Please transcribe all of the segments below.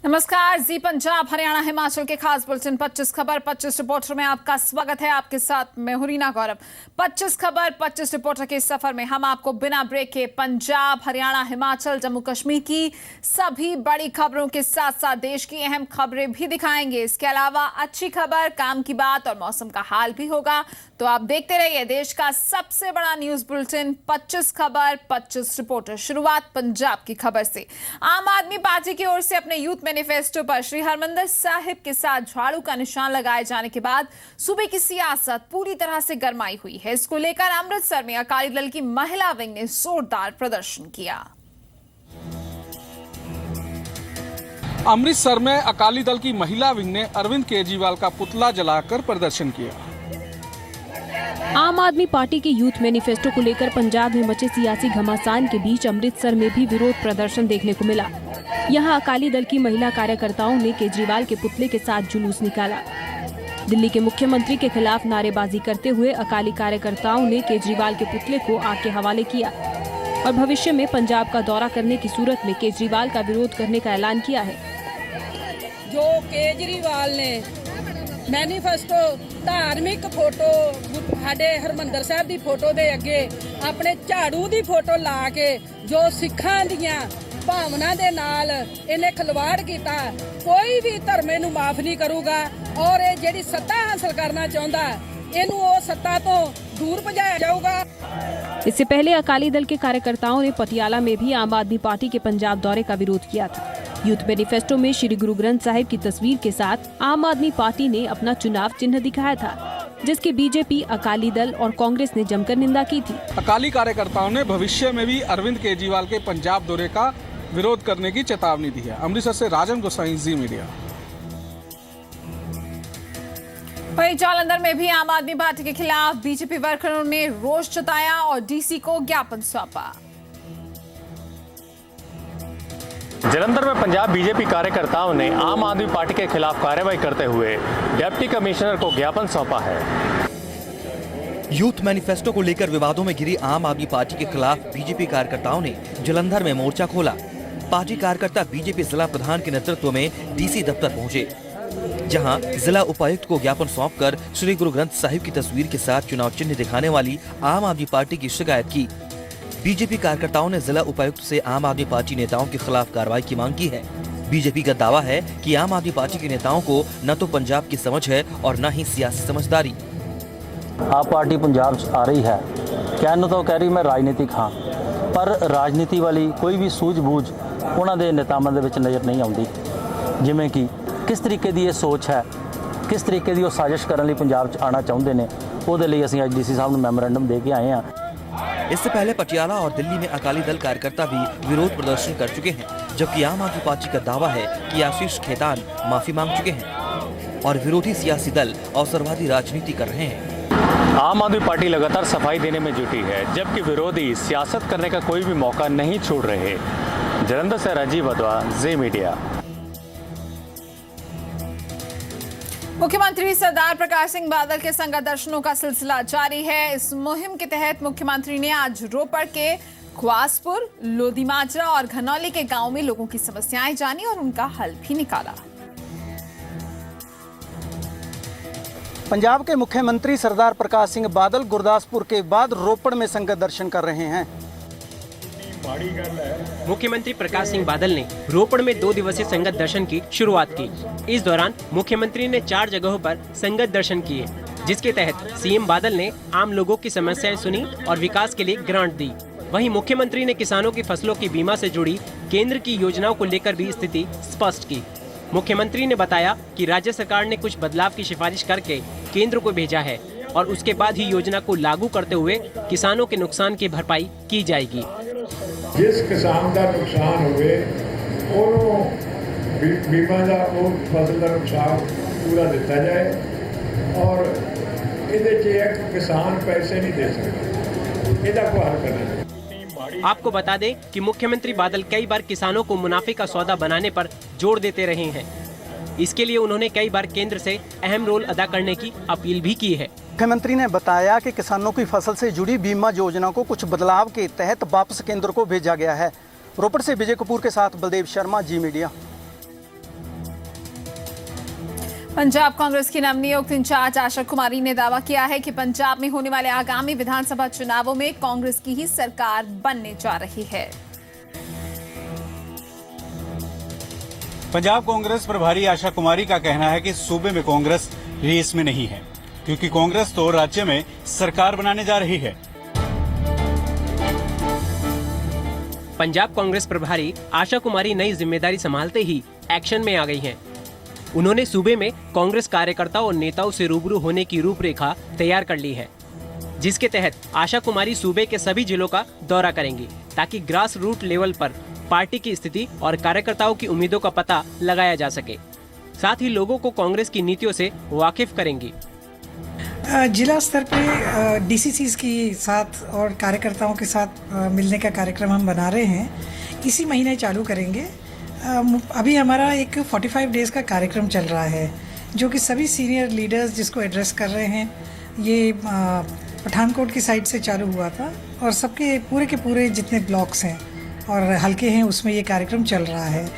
नमस्कार, जी पंजाब हरियाणा हिमाचल के खास बुलेटिन 25 खबर 25 रिपोर्टर में आपका स्वागत है। आपके साथ मैं हुरीना गौरव। 25 खबर 25 रिपोर्टर के सफर में हम आपको बिना ब्रेक के पंजाब, हरियाणा, हिमाचल, जम्मू कश्मीर की सभी बड़ी खबरों के साथ साथ देश की अहम खबरें भी दिखाएंगे। इसके अलावा अच्छी खबर, काम की बात और मौसम का हाल भी होगा। तो आप देखते रहिए देश का सबसे बड़ा न्यूज बुलेटिन 25 खबर 25 रिपोर्टर। शुरुआत पंजाब की खबर से। आम आदमी पार्टी की ओर से अपने यूथ मैनिफेस्टो पर श्री हरमंदिर साहिब के साथ झाड़ू का निशान लगाए जाने के बाद सूबे की सियासत पूरी तरह से गरमाई हुई है। इसको लेकर अमृतसर में अकाली दल की महिला विंग ने जोरदार प्रदर्शन किया। अमृतसर में अकाली दल की महिला विंग ने अरविंद केजरीवाल का पुतला जलाकर प्रदर्शन किया। आम आदमी पार्टी के यूथ मैनिफेस्टो को लेकर पंजाब में मचे सियासी घमासान के बीच अमृतसर में भी विरोध प्रदर्शन देखने को मिला। यहां अकाली दल की महिला कार्यकर्ताओं ने केजरीवाल के पुतले के साथ जुलूस निकाला। दिल्ली के मुख्यमंत्री के खिलाफ नारेबाजी करते हुए अकाली कार्यकर्ताओं ने केजरीवाल के पुतले को आग के हवाले किया और भविष्य में पंजाब का दौरा करने की सूरत में केजरीवाल का विरोध करने का ऐलान किया है। जो केजरीवाल ने मैनिफेस्टो धार्मिक फोटो साडे हरमंदर साहब की फोटो दे अगे अपने झाड़ू की फोटो ला के जो सिखां दियां भावना दे नाल इन्हें खिलवाड़ किया, कोई भी धर्म इनू माफ नहीं करूगा और ये जिहड़ी सत्ता हासिल करना चाहता इनू वो सत्ता तो दूर भजाया जाऊगा। इससे पहले अकाली दल के कार्यकर्ताओं ने पटियाला में भी आम आदमी पार्टी के पंजाब दौरे का विरोध किया था। यूथ मैनिफेस्टो में श्री गुरु ग्रंथ साहिब की तस्वीर के साथ आम आदमी पार्टी ने अपना चुनाव चिन्ह दिखाया था, जिसकी बीजेपी, अकाली दल और कांग्रेस ने जमकर निंदा की थी। अकाली कार्यकर्ताओं ने भविष्य में भी अरविंद केजरीवाल के पंजाब दौरे का विरोध करने की चेतावनी दी है। अमृतसर से राजन गोसाई, जी मीडिया। वहीं जालंधर में भी आम आदमी पार्टी के खिलाफ बीजेपी वर्करों ने रोष जताया और डीसी को ज्ञापन सौंपा। जालंधर में पंजाब बीजेपी कार्यकर्ताओं ने आम आदमी पार्टी के खिलाफ कार्रवाई करते हुए डिप्टी कमिश्नर को ज्ञापन सौंपा है। यूथ मैनिफेस्टो को लेकर विवादों में घिरी आम आदमी पार्टी के खिलाफ बीजेपी कार्यकर्ताओं ने जालंधर में मोर्चा खोला। पार्टी कार्यकर्ता बीजेपी जिला प्रधान के नेतृत्व में डीसी दफ्तर पहुंचे, जहां जिला उपायुक्त को ज्ञापन सौंपकर श्री गुरु ग्रंथ साहिब की तस्वीर के साथ चुनाव चिन्ह दिखाने वाली आम आदमी पार्टी की शिकायत की। बीजेपी कार्यकर्ताओं ने जिला उपायुक्त से आम आदमी पार्टी नेताओं के खिलाफ कार्रवाई की मांग की है। बीजेपी का दावा है कि आम आदमी पार्टी के नेताओं को न तो पंजाब की समझ है और न ही सियासी समझदारी। आप पार्टी पंजाब आ रही है, कहने तो कह रही मैं राजनीतिक हाँ, पर राजनीति वाली कोई भी सूझबूझ उन्होंने नेतावां दे विच नज़र नहीं आउंदी। जिवें कि किस तरीके की ये सोच है, किस तरीके की वो साजिश करने लिए पंजाब आना चाहते हैं, वो असीं अज डीसी साहब नूं मैमोरेंडम दे के आए हैं। इससे पहले पटियाला और दिल्ली में अकाली दल कार्यकर्ता भी विरोध प्रदर्शन कर चुके हैं, जबकि आम आदमी पार्टी का दावा है कि आशीष खेतान माफी मांग चुके हैं और विरोधी सियासी दल अवसरवादी राजनीति कर रहे हैं। आम आदमी पार्टी लगातार सफाई देने में जुटी है, जबकि विरोधी सियासत करने का कोई भी मौका नहीं छोड़ रहे। जालंधर से राजीव वधवा, जी मीडिया। मुख्यमंत्री सरदार प्रकाश सिंह बादल के संगत दर्शनों का सिलसिला जारी है। इस मुहिम के तहत मुख्यमंत्री ने आज रोपड़ के ख्वासपुर, लोधीमाजरा और घनौली के गांव में लोगों की समस्याएं जानी और उनका हल भी निकाला। पंजाब के मुख्यमंत्री सरदार प्रकाश सिंह बादल गुरदासपुर के बाद रोपड़ में संगत दर्शन कर रहे हैं। मुख्यमंत्री प्रकाश सिंह बादल ने रोपड़ में 2 दिवसीय संगत दर्शन की शुरुआत की। इस दौरान मुख्यमंत्री ने 4 जगहों पर संगत दर्शन किए, जिसके तहत सीएम बादल ने आम लोगों की समस्याएं सुनी और विकास के लिए ग्रांट दी। वहीं मुख्यमंत्री ने किसानों की फसलों की बीमा से जुड़ी केंद्र की योजनाओं को लेकर भी स्थिति स्पष्ट की। मुख्यमंत्री ने बताया कि राज्य सरकार ने कुछ बदलाव की सिफारिश करके केंद्र को भेजा है और उसके बाद ही योजना को लागू करते हुए किसानों के नुकसान की भरपाई की जाएगी। जिस किसान का नुकसान हुए उन्होंने बीमा का फसल का नुकसान पूरा दिता जाए और ये किसान पैसे नहीं दे सकते, इसका को हल करना चाहिए। आपको बता दें कि मुख्यमंत्री बादल कई बार किसानों को मुनाफे का सौदा बनाने पर जोर देते रहे हैं। इसके लिए उन्होंने कई बार केंद्र से अहम रोल अदा करने की अपील भी की है। मुख्यमंत्री ने बताया कि किसानों की फसल से जुड़ी बीमा योजना को कुछ बदलाव के तहत वापस केंद्र को भेजा गया है। रोपड़ से विजय कपूर के साथ बलदेव शर्मा, जी मीडिया। पंजाब कांग्रेस की नवनियुक्त इंचार्ज आशा कुमारी ने दावा किया है कि पंजाब में होने वाले आगामी विधानसभा चुनावों में कांग्रेस की ही सरकार बनने जा रही है। पंजाब कांग्रेस प्रभारी आशा कुमारी का कहना है कि सूबे में कांग्रेस रेस में नहीं है, क्योंकि कांग्रेस तो राज्य में सरकार बनाने जा रही है। पंजाब कांग्रेस प्रभारी आशा कुमारी नई जिम्मेदारी संभालते ही एक्शन में आ गई हैं। उन्होंने सूबे में कांग्रेस कार्यकर्ताओं और नेताओं से रूबरू होने की रूपरेखा तैयार कर ली है, जिसके तहत आशा कुमारी सूबे के सभी जिलों का दौरा करेंगी, ताकि ग्रास रूट लेवल पर पार्टी की स्थिति और कार्यकर्ताओं की उम्मीदों का पता लगाया जा सके। साथ ही लोगों को कांग्रेस की नीतियों से वाकिफ करेंगी। जिला स्तर पे डीसीसीज के साथ और कार्यकर्ताओं के साथ मिलने का कार्यक्रम हम बना रहे हैं। इसी महीने चालू करेंगे। अभी हमारा एक 45 डेज़ का कार्यक्रम चल रहा है, जो कि सभी सीनियर लीडर्स जिसको एड्रेस कर रहे हैं। ये पठानकोट की साइड से चालू हुआ था और सबके पूरे के पूरे जितने ब्लॉक्स हैं और हल्के हैं उसमें ये कार्यक्रम चल रहा है।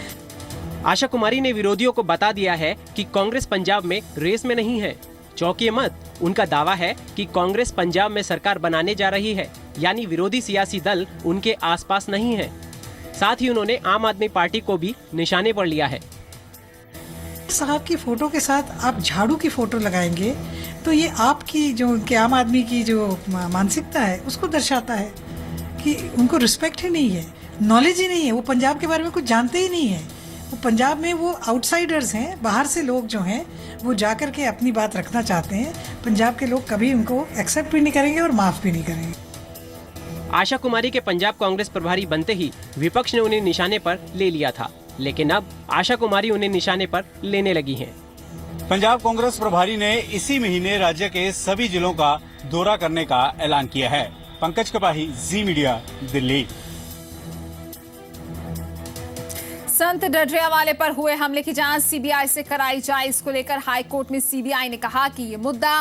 आशा कुमारी ने विरोधियों को बता दिया है कि कांग्रेस पंजाब में रेस में नहीं है। चौंकिए मत, उनका दावा है कि कांग्रेस पंजाब में सरकार बनाने जा रही है, यानी विरोधी सियासी दल उनके आसपास नहीं है। साथ ही उन्होंने आम आदमी पार्टी को भी निशाने पर लिया है। साहब की फोटो के साथ आप झाड़ू की फोटो लगाएंगे तो ये आपकी जो कि आम आदमी की जो मानसिकता है उसको दर्शाता है कि उनको रिस्पेक्ट ही नहीं है, नॉलेज ही नहीं है, वो पंजाब के बारे में कुछ जानते ही नहीं है। वो पंजाब में वो आउटसाइडर्स हैं, बाहर से लोग जो हैं वो जाकर के अपनी बात रखना चाहते हैं। पंजाब के लोग कभी उनको एक्सेप्ट भी नहीं करेंगे और माफ़ भी नहीं करेंगे। आशा कुमारी के पंजाब कांग्रेस प्रभारी बनते ही विपक्ष ने उन्हें निशाने पर ले लिया था, लेकिन अब आशा कुमारी उन्हें निशाने पर लेने लगी हैं। पंजाब कांग्रेस प्रभारी ने इसी महीने राज्य के सभी जिलों का दौरा करने का ऐलान किया है। पंकज कपाही, जी मीडिया, दिल्ली। संत डडरियावाले पर हुए हमले की जांच सीबीआई से कराई जाए, इसको लेकर हाई कोर्ट में सीबीआई ने कहा कि ये मुद्दा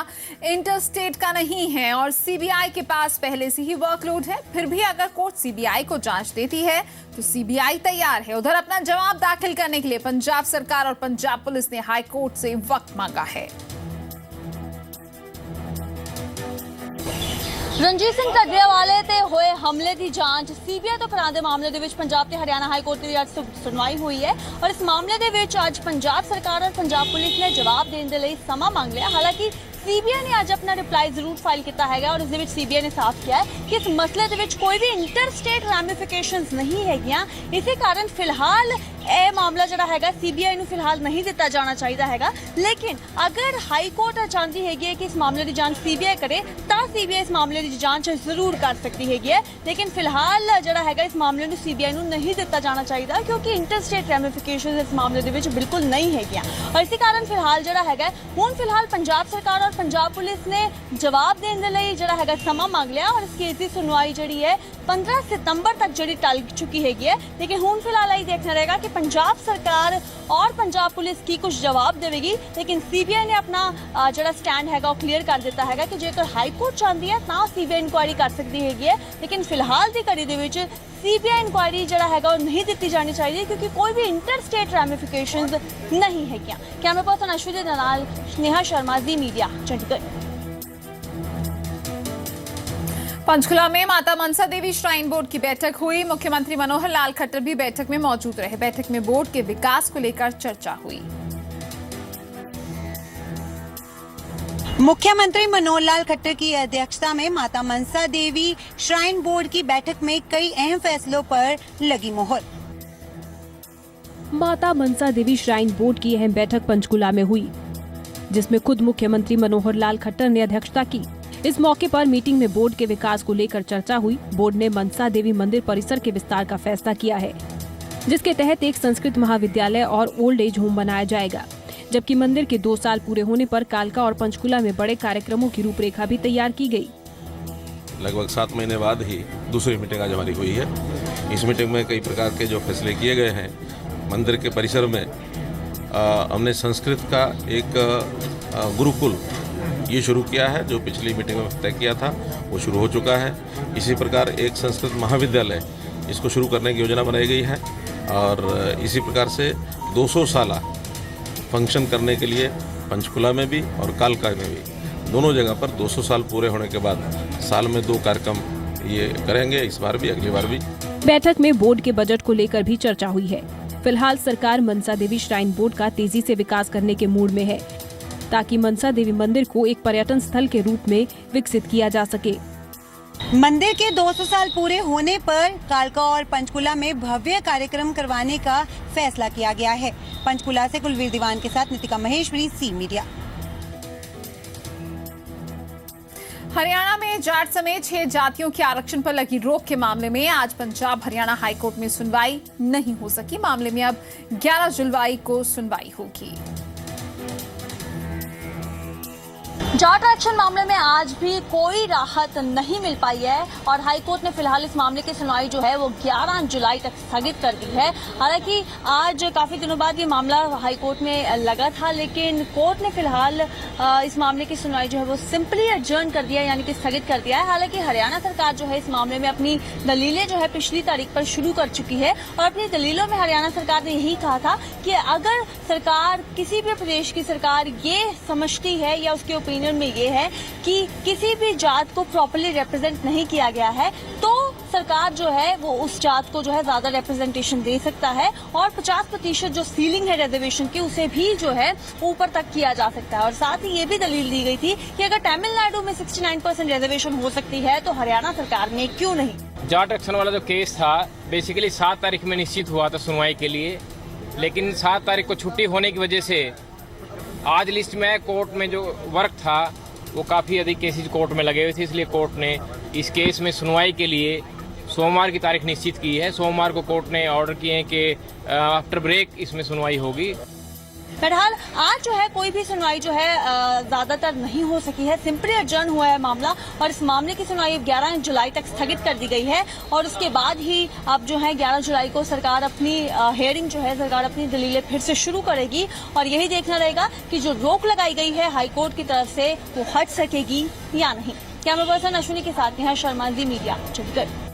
इंटरस्टेट का नहीं है और सीबीआई के पास पहले से ही वर्कलोड है। फिर भी अगर कोर्ट सीबीआई को जांच देती है तो सीबीआई तैयार है। उधर अपना जवाब दाखिल करने के लिए पंजाब सरकार और पंजाब पुलिस ने हाई कोर्ट से वक्त मांगा है। ਰਣਜੀਤ ਸਿੰਘ ਢੱਡਰੀਆਵਾਲੇ ਤੇ ਹੋਏ ਹਮਲੇ ਦੀ ਜਾਂਚ ਸੀਬੀਆਈ ਤੋਂ ਕਰਾਉਣ ਦੇ ਮਾਮਲੇ ਦੇ ਵਿੱਚ ਪੰਜਾਬ ਤੇ ਹਰਿਆਣਾ ਹਾਈ ਕੋਰਟ ਦੀ ਅੱਜ ਸੁਣਵਾਈ ਹੋਈ ਹੈ ਔਰ ਇਸ ਮਾਮਲੇ ਦੇ ਵਿੱਚ ਅੱਜ ਪੰਜਾਬ ਸਰਕਾਰ ਔਰ ਪੰਜਾਬ ਪੁਲਿਸ ਨੇ ਜਵਾਬ ਦੇਣ ਦੇ ਲਈ ਸਮਾਂ ਮੰਗ ਲਿਆ। ਹਾਲਾਂਕਿ सीबीआई ने आज अपना रिप्लाई जरूर फाइल किया है और इस सीबीआई ने साफ किया है कि इस मसले के विच कोई भी इंटरस्टेट रैमिफिकेशंस नहीं है। इसी कारण फिलहाल यह मामला जोड़ा है सीबीआई को फिलहाल नहीं दिता जाना चाहिए है। लेकिन अगर हाई कोर्ट चाहती है कि इस मामले की जांच सीबीआई करे तो सीबीआई इस मामले की जांच जरूर कर सकती है। लेकिन फिलहाल जोड़ा है इस मामले को सीबीआई को नहीं दिता जाना चाहिए, क्योंकि इंटरस्टेट रैमिफिकेशंस इस मामले के विच बिल्कुल नहीं है। और इसी कारण फिलहाल जोड़ा है हुण फिलहाल पंजाब सरकार और पंजाब पुलिस ने जवाब देने के लिए जोड़ा है समा मांग लिया और इस केस की सुनवाई जी है 15 सितंबर तक जी टल चुकी है। लेकिन हुण फिलहाल यही देखना रहेगा कि पंजाब सरकार और पंजाब पुलिस की कुछ जवाब देगी। लेकिन सीबीआई ने अपना जोड़ा स्टैंड है क्लीयर कर दिता है कि जेकर हाई कोर्ट चाहती है तो सीबीआई इंक्वायरी कर सकती है। लेकिन फिलहाल की कड़ी के सीबीआई इंक्वायरी जोड़ा है नहीं दी जानी चाहिए, क्योंकि कोई भी इंटरस्टेट रैमिफिकेशंस नहीं है। कैमरा पर्सन अश्विनी के नाल स्नेहा शर्मा, जी मीडिया, चंडीगढ़। पंचकुला में माता मनसा देवी श्राइन बोर्ड की बैठक हुई। मुख्यमंत्री मनोहर लाल खट्टर भी बैठक में मौजूद रहे। बैठक में बोर्ड के विकास को लेकर चर्चा हुई। मुख्यमंत्री मनोहर लाल खट्टर की अध्यक्षता में माता मनसा देवी श्राइन बोर्ड की बैठक में कई अहम फैसलों पर लगी मोहर। माता मनसा देवी श्राइन बोर्ड की अहम बैठक पंचकुला में हुई, जिसमें खुद मुख्यमंत्री मनोहर लाल खट्टर ने अध्यक्षता की। इस मौके पर मीटिंग में बोर्ड के विकास को लेकर चर्चा हुई। बोर्ड ने मनसा देवी मंदिर परिसर के विस्तार का फैसला किया है, जिसके तहत एक संस्कृत महाविद्यालय और ओल्ड एज होम बनाया जाएगा। जबकि मंदिर के 2 साल पूरे होने पर कालका और पंचकुला में बड़े कार्यक्रमों की रूपरेखा भी तैयार की गई। लगभग 7 महीने बाद ही दूसरी मीटिंग आज हमारी हुई है। इस मीटिंग में कई प्रकार के जो फैसले किए गए हैं। मंदिर के परिसर में हमने संस्कृत का एक गुरुकुल ये शुरू किया है, जो पिछली मीटिंग में तय किया था वो शुरू हो चुका है। इसी प्रकार एक संस्कृत महाविद्यालय इसको शुरू करने की योजना बनाई गई है और इसी प्रकार से 200 साल फंक्शन करने के लिए पंचकुला में भी और कालका में भी, दोनों जगह पर 200 साल पूरे होने के बाद साल में 2 कार्यक्रम ये करेंगे, इस बार भी अगली बार भी। बैठक में बोर्ड के बजट को लेकर भी चर्चा हुई है। फिलहाल सरकार मनसा देवी श्राइन बोर्ड का तेजी से विकास करने के मूड में है, ताकि मनसा देवी मंदिर को एक पर्यटन स्थल के रूप में विकसित किया जा सके। मंदिर के 200 साल पूरे होने पर कालका और पंचकुला में भव्य कार्यक्रम करवाने का फैसला किया गया है। पंचकुला से कुलवीर दीवान के साथ नितिका महेश्वरी, सी मीडिया। हरियाणा में जाट समेत 6 जातियों के आरक्षण पर लगी रोक के मामले में आज पंजाब हरियाणा हाईकोर्ट में सुनवाई नहीं हो सकी। मामले में अब 11 जुलाई को सुनवाई होगी। जाट आरक्षण मामले में आज भी कोई राहत नहीं मिल पाई है और हाईकोर्ट ने फिलहाल इस मामले की सुनवाई जो है वो 11 जुलाई तक स्थगित कर दी है। हालांकि आज काफी दिनों बाद ये मामला हाईकोर्ट में लगा था, लेकिन कोर्ट ने फिलहाल इस मामले की सुनवाई जो है वो सिंपली एडजर्न कर दिया, यानी कि स्थगित कर दिया है। हालांकि हरियाणा सरकार जो है इस मामले में अपनी दलीलें जो है पिछली तारीख पर शुरू कर चुकी है और अपनी दलीलों में हरियाणा सरकार ने यही कहा था कि अगर सरकार, किसी भी प्रदेश की सरकार ये समझती है या उसके ओपिनियन में ये है कि किसी भी जात को प्रॉपर्ली रिप्रेजेंट नहीं किया गया है, तो सरकार जो है वो उस जात को जो है ज्यादा रिप्रेजेंटेशन दे सकता है और 50% जो सीलिंग है रिजर्वेशन की उसे भी जो है ऊपर तक किया जा सकता है। और साथ ही ये भी दलील दी गई थी कि अगर तमिलनाडु में 69% रिजर्वेशन हो सकती है तो हरियाणा सरकार में क्यों नहीं। जाट आरक्षण वाला जो केस था बेसिकली 7 तारीख में निश्चित हुआ था सुनवाई के लिए, लेकिन 7 तारीख को छुट्टी होने की वजह से आज लिस्ट में कोर्ट में जो वर्क था वो काफ़ी अधिक केसेज कोर्ट में लगे हुए थे, इसलिए कोर्ट ने इस केस में सुनवाई के लिए सोमवार की तारीख निश्चित की है। सोमवार को कोर्ट ने ऑर्डर किए हैं कि आफ्टर ब्रेक इसमें सुनवाई होगी। फिलहाल आज जो है कोई भी सुनवाई जो है ज्यादातर नहीं हो सकी है, सिंपली एडजर्न हुआ है मामला और इस मामले की सुनवाई 11 जुलाई तक स्थगित कर दी गई है और उसके बाद ही अब जो है 11 जुलाई को सरकार अपनी हियरिंग जो है सरकार अपनी दलीलें फिर से शुरू करेगी और यही देखना रहेगा कि जो रोक लगाई गई है हाईकोर्ट की तरफ से वो हट सकेगी या नहीं। कैमरा पर्सन अश्विनी के साथ नेहा शर्मा, जी मीडिया, चंडीगढ़।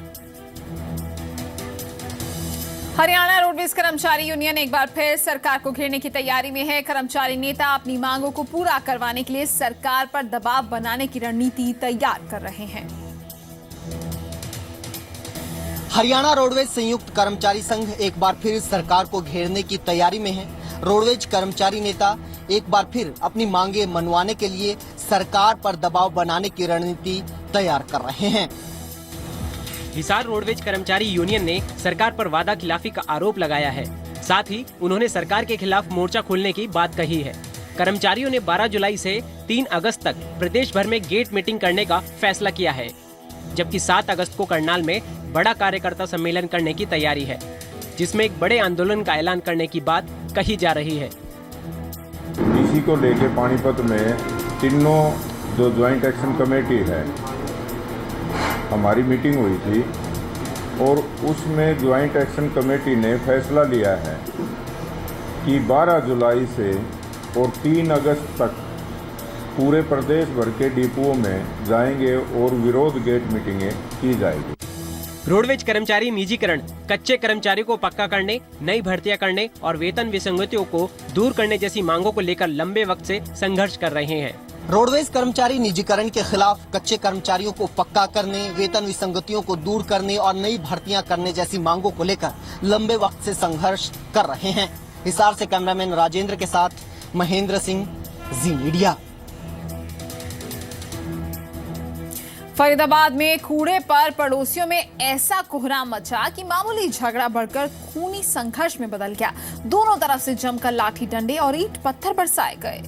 हरियाणा रोडवेज कर्मचारी यूनियन एक बार फिर सरकार को घेरने की तैयारी में है। कर्मचारी नेता अपनी मांगों को पूरा करवाने के लिए सरकार पर दबाव बनाने की रणनीति तैयार कर रहे हैं। हरियाणा रोडवेज संयुक्त कर्मचारी संघ एक बार फिर सरकार को घेरने की तैयारी में है। रोडवेज कर्मचारी नेता एक बार फिर अपनी मांगे मनवाने के लिए सरकार पर दबाव बनाने की रणनीति तैयार कर रहे हैं। हिसार रोडवेज कर्मचारी यूनियन ने सरकार पर वादा खिलाफी का आरोप लगाया है। साथ ही उन्होंने सरकार के खिलाफ मोर्चा खोलने की बात कही है। कर्मचारियों ने 12 जुलाई से 3 अगस्त तक प्रदेश भर में गेट मीटिंग करने का फैसला किया है, जबकि 7 अगस्त को करनाल में बड़ा कार्यकर्ता सम्मेलन करने की तैयारी है, जिसमें एक बड़े आंदोलन का ऐलान करने की बात कही जा रही है। इसी को लेके पानीपत में तीनों जो ज्वाइंट एक्शन कमेटी है हमारी मीटिंग हुई थी और उसमें ज्वाइंट एक्शन कमेटी ने फैसला लिया है कि 12 जुलाई से और 3 अगस्त तक पूरे प्रदेश भर के डिपुओं में जाएंगे और विरोध गेट मीटिंगें की जाएगी। रोडवेज कर्मचारी निजीकरण, कच्चे कर्मचारियों को पक्का करने, नई भर्तियां करने और वेतन विसंगतियों को दूर करने जैसी मांगों को लेकर लंबे वक्त से संघर्ष कर रहे हैं। रोडवेज कर्मचारी निजीकरण के खिलाफ कच्चे कर्मचारियों को पक्का करने, वेतन विसंगतियों को दूर करने और नई भर्तियां करने जैसी मांगों को लेकर लंबे वक्त से संघर्ष कर रहे हैं। हिसार से कैमरामैन राजेंद्र के साथ महेंद्र सिंह, जी मीडिया। फरीदाबाद में कूड़े पर पड़ोसियों में ऐसा कोहराम मचा कि मामूली झगड़ा बढ़कर खूनी संघर्ष में बदल गया। दोनों तरफ से जमकर लाठी डंडे और ईंट पत्थर बरसाए गए।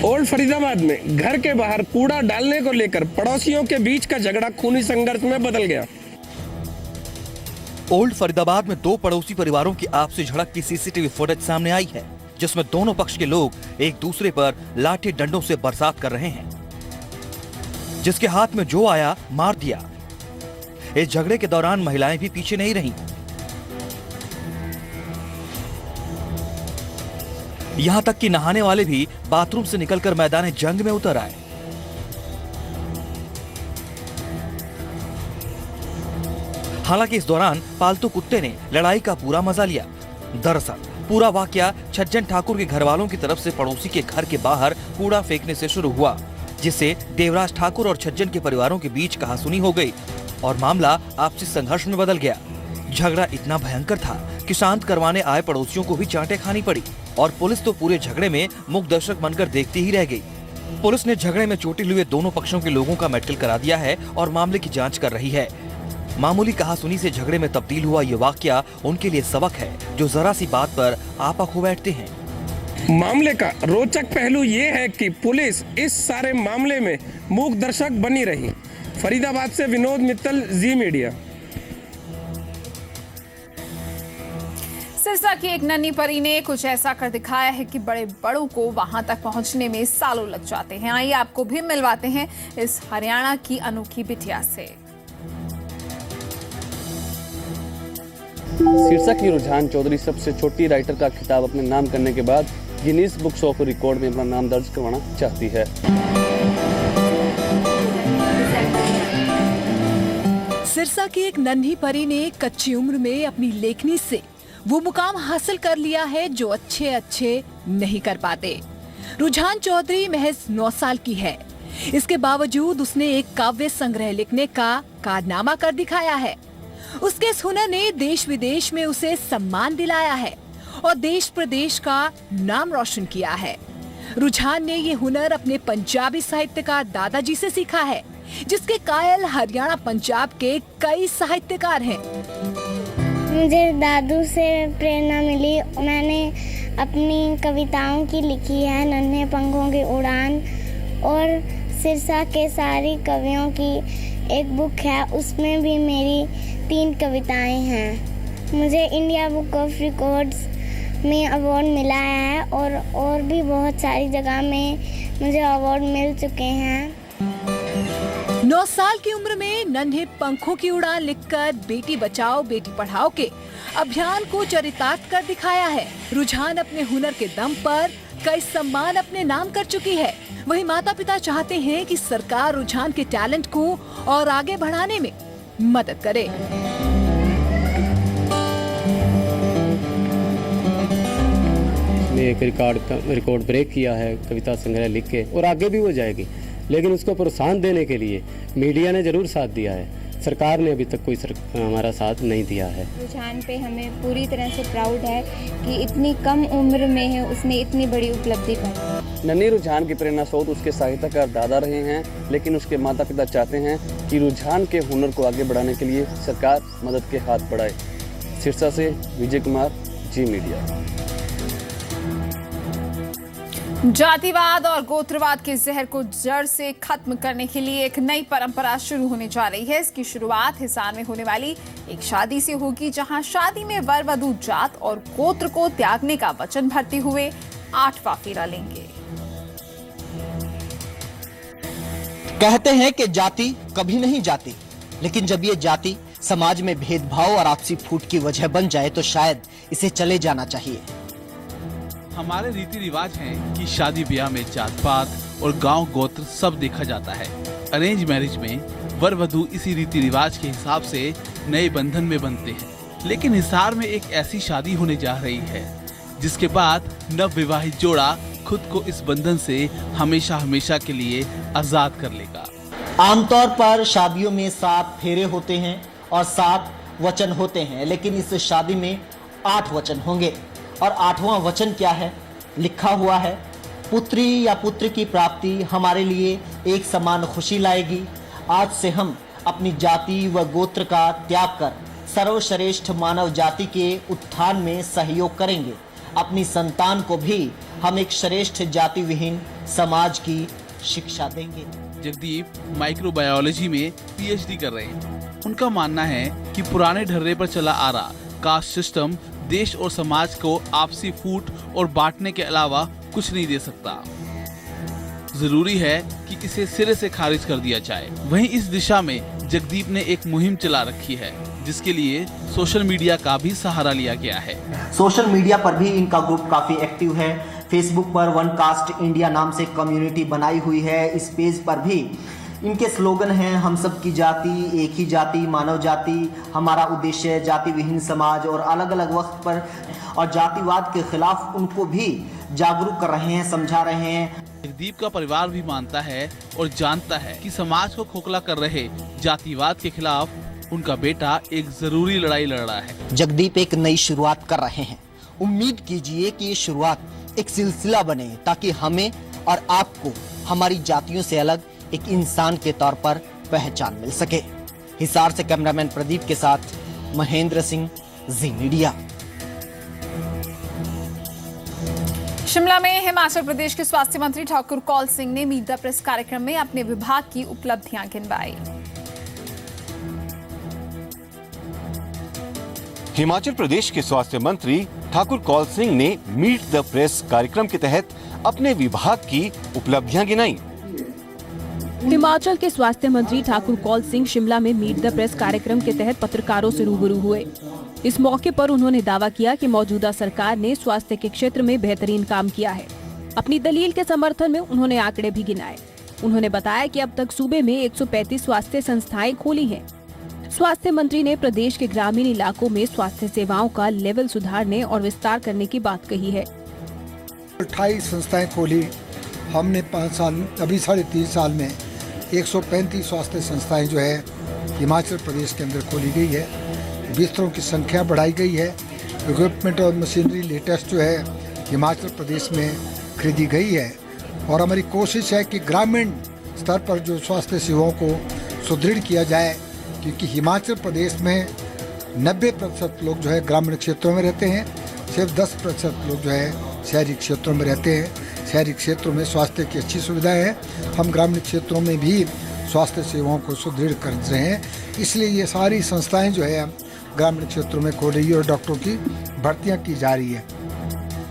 ओल्ड फरीदाबाद में घर के बाहर कूड़ा डालने को लेकर पड़ोसियों के बीच का झगड़ा खूनी संघर्ष में बदल गया। ओल्ड फरीदाबाद में 2 पड़ोसी परिवारों की आपसी झड़प की सीसीटीवी फुटेज सामने आई है, जिसमें दोनों पक्ष के लोग एक दूसरे पर लाठी डंडों से बरसात कर रहे हैं। जिसके हाथ में जो आया मार दिया। इस झगड़े के दौरान महिलाएं भी पीछे नहीं रहीं। यहां तक कि नहाने वाले भी बाथरूम से निकलकर मैदान जंग में उतर आए। हालांकि इस दौरान पालतू कुत्ते ने लड़ाई का पूरा मजा लिया। दरअसल पूरा वाकया छज्जन ठाकुर के घर वालों की तरफ से पड़ोसी के घर के बाहर कूड़ा फेंकने से शुरू हुआ, जिससे देवराज ठाकुर और छज्जन के परिवारों के बीच कहासुनी हो गई और मामला आपसी संघर्ष में बदल गया। झगड़ा इतना भयंकर था कि शांत करवाने आए पड़ोसियों को भी चांटे खानी पड़ी और पुलिस तो पूरे झगड़े में मूक दर्शक बनकर देखती ही रह गई। पुलिस ने झगड़े में चोटिल हुए दोनों पक्षों के लोगों का मेडिकल करा दिया है और मामले की जांच कर रही है। मामूली कहासुनी से झगड़े में तब्दील हुआ ये वाकया उनके लिए सबक है, जो जरा सी बात पर आपा खो बैठते हैं। मामले का रोचक पहलू ये है कि पुलिस इस सारे मामले में मूक दर्शक बनी रही। फरीदाबाद से विनोद मित्तल, जी मीडिया। सिरसा की एक नन्ही परी ने कुछ ऐसा कर दिखाया है कि बड़े बड़ों को वहां तक पहुंचने में सालों लग जाते हैं। आइए आपको भी मिलवाते हैं इस हरियाणा की अनोखी बिटिया से। सिरसा की रुझान चौधरी सबसे छोटी राइटर का खिताब अपने नाम करने के बाद गिनीज बुक्स ऑफ रिकॉर्ड में अपना नाम दर्ज करवाना चाहती है। सिरसा की एक नन्ही परी ने कच्ची उम्र में अपनी लेखनी से वो मुकाम हासिल कर लिया है जो अच्छे नहीं कर पाते। रुझान चौधरी महज 9 साल की है। इसके बावजूद उसने एक काव्य संग्रह लिखने का कारनामा कर दिखाया है। उसके इस हुनर ने देश विदेश में उसे सम्मान दिलाया है और देश प्रदेश का नाम रोशन किया है। रुझान ने ये हुनर अपने पंजाबी साहित्यकार दादाजी से सीखा है, जिसके कायल हरियाणा पंजाब के कई साहित्यकार हैं। मुझे दादू से प्रेरणा मिली। मैंने अपनी कविताओं की लिखी है नन्हे पंखों की उड़ान, और सिरसा के सारी कवियों की एक बुक है, उसमें भी मेरी 3 कविताएं हैं। मुझे इंडिया बुक ऑफ रिकॉर्ड्स में अवार्ड मिला है और भी बहुत सारी जगह में मुझे अवार्ड मिल चुके हैं। 9 साल की उम्र में नन्हे पंखों की उड़ान लिखकर बेटी बचाओ बेटी पढ़ाओ के अभियान को चरितार्थ कर दिखाया है। रुझान अपने हुनर के दम पर कई सम्मान अपने नाम कर चुकी है। वहीं माता पिता चाहते हैं कि सरकार रुझान के टैलेंट को और आगे बढ़ाने में मदद करे। एक रिकॉर्ड ब्रेक किया है कविता संग्रह लिख के, और आगे भी वो जाएगी, लेकिन उसको प्रोत्साहन देने के लिए मीडिया ने जरूर साथ दिया है। सरकार ने अभी तक कोई हमारा साथ नहीं दिया है। रुझान पे हमें पूरी तरह से प्राउड है कि इतनी कम उम्र में है उसने इतनी बड़ी उपलब्धि पाई। नन्ही रुझान की प्रेरणा स्रोत उसके साहित्यकार दादा रहे हैं, लेकिन उसके माता पिता चाहते हैं कि रुझान के हुनर को आगे बढ़ाने के लिए सरकार मदद के हाथ बढ़ाए। सिरसा से विजय कुमार, जी मीडिया। जातिवाद और गोत्रवाद के जहर को जड़ से खत्म करने के लिए एक नई परंपरा शुरू होने जा रही है। इसकी शुरुआत हिसार में होने वाली एक शादी से होगी, जहां शादी में वर वधू जात और गोत्र को त्यागने का वचन भरते हुए 8वां फेरा लेंगे। कहते हैं कि जाति कभी नहीं जाती, लेकिन जब ये जाति समाज में भेदभाव और आपसी फूट की वजह बन जाए तो शायद इसे चले जाना चाहिए। हमारे रीति रिवाज हैं कि शादी ब्याह में जात पात और गांव गोत्र सब देखा जाता है। अरेंज मैरिज में वर वधू इसी रीति रिवाज के हिसाब से नए बंधन में बनते हैं, लेकिन हिसार में एक ऐसी शादी होने जा रही है जिसके बाद नव विवाहित जोड़ा खुद को इस बंधन से हमेशा हमेशा के लिए आजाद कर लेगा। आमतौर पर शादियों में 7 फेरे होते हैं और 7 वचन होते हैं, लेकिन इस शादी में 8 वचन होंगे। और 8वां वचन क्या है? लिखा हुआ है, पुत्री या पुत्र की प्राप्ति हमारे लिए एक समान खुशी लाएगी। आज से हम अपनी जाति व गोत्र का त्याग कर सर्वश्रेष्ठ मानव जाति के उत्थान में सहयोग करेंगे। अपनी संतान को भी हम एक श्रेष्ठ जाति विहीन समाज की शिक्षा देंगे। जगदीप माइक्रोबायोलॉजी में पीएचडी कर रहे हैं। उनका मानना है कि पुराने ढर्रे पर चला आ रहा कास्ट सिस्टम देश और समाज को आपसी फूट और बांटने के अलावा कुछ नहीं दे सकता। जरूरी है कि इसे सिरे से खारिज कर दिया जाए। वहीं इस दिशा में जगदीप ने एक मुहिम चला रखी है, जिसके लिए सोशल मीडिया का भी सहारा लिया गया है। सोशल मीडिया पर भी इनका ग्रुप काफी एक्टिव है। फेसबुक पर वन कास्ट इंडिया नाम से कम्युनिटी बनाई हुई है। इस पेज पर भी इनके स्लोगन हैं, हम सब की जाति, एक ही जाति, मानव जाति, हमारा उद्देश्य जाति विहीन समाज, और अलग अलग वक्त पर और जातिवाद के खिलाफ उनको भी जागरूक कर रहे हैं, समझा रहे हैं। जगदीप का परिवार भी मानता है और जानता है कि समाज को खोखला कर रहे जातिवाद के खिलाफ उनका बेटा एक जरूरी लड़ाई लड़ रहा है। जगदीप एक नई शुरुआत कर रहे हैं। उम्मीद कीजिए कि ये शुरुआत एक सिलसिला बने ताकि हमें और आपको हमारी जातियों से अलग एक इंसान के तौर पर पहचान मिल सके। हिसार से कैमरामैन प्रदीप के साथ महेंद्र सिंह, जी मीडिया। शिमला में हिमाचल प्रदेश के स्वास्थ्य मंत्री ठाकुर कौल सिंह ने मीट द प्रेस कार्यक्रम में अपने विभाग की उपलब्धियां गिनवाई। हिमाचल प्रदेश के स्वास्थ्य मंत्री ठाकुर कौल सिंह ने मीट द प्रेस कार्यक्रम के तहत अपने विभाग की उपलब्धियां गिनाई। हिमाचल के स्वास्थ्य मंत्री ठाकुर कौल सिंह शिमला में मीट द प्रेस कार्यक्रम के तहत पत्रकारों से रूबरू हुए। इस मौके पर उन्होंने दावा किया कि मौजूदा सरकार ने स्वास्थ्य के क्षेत्र में बेहतरीन काम किया है। अपनी दलील के समर्थन में उन्होंने आंकड़े भी गिनाए। उन्होंने बताया कि अब तक सूबे में 135 स्वास्थ्य संस्थाएं खोली हैं। स्वास्थ्य मंत्री ने प्रदेश के ग्रामीण इलाकों में स्वास्थ्य सेवाओं का लेवल सुधारने और विस्तार करने की बात कही है। 28 संस्थाएं खोली हमने 5 साल, अभी 3.5 साल में 135 स्वास्थ्य संस्थाएं जो है हिमाचल प्रदेश के अंदर खोली गई है। बिस्तरों की संख्या बढ़ाई गई है। इक्विपमेंट और मशीनरी लेटेस्ट जो है हिमाचल प्रदेश में खरीदी गई है। और हमारी कोशिश है कि ग्रामीण स्तर पर जो स्वास्थ्य सेवाओं को सुदृढ़ किया जाए, क्योंकि हिमाचल प्रदेश में 90% लोग जो है ग्रामीण क्षेत्रों में रहते हैं, सिर्फ 10% लोग जो है शहरी क्षेत्रों में रहते हैं। शहरी क्षेत्रों में स्वास्थ्य की अच्छी सुविधाएं हैं। हम ग्रामीण क्षेत्रों में भी स्वास्थ्य सेवाओं को सुदृढ़ कर रहे हैं। इसलिए ये सारी संस्थाएं जो है ग्रामीण क्षेत्रों में खोल रही है और डॉक्टरों की भर्तियां की जा रही है।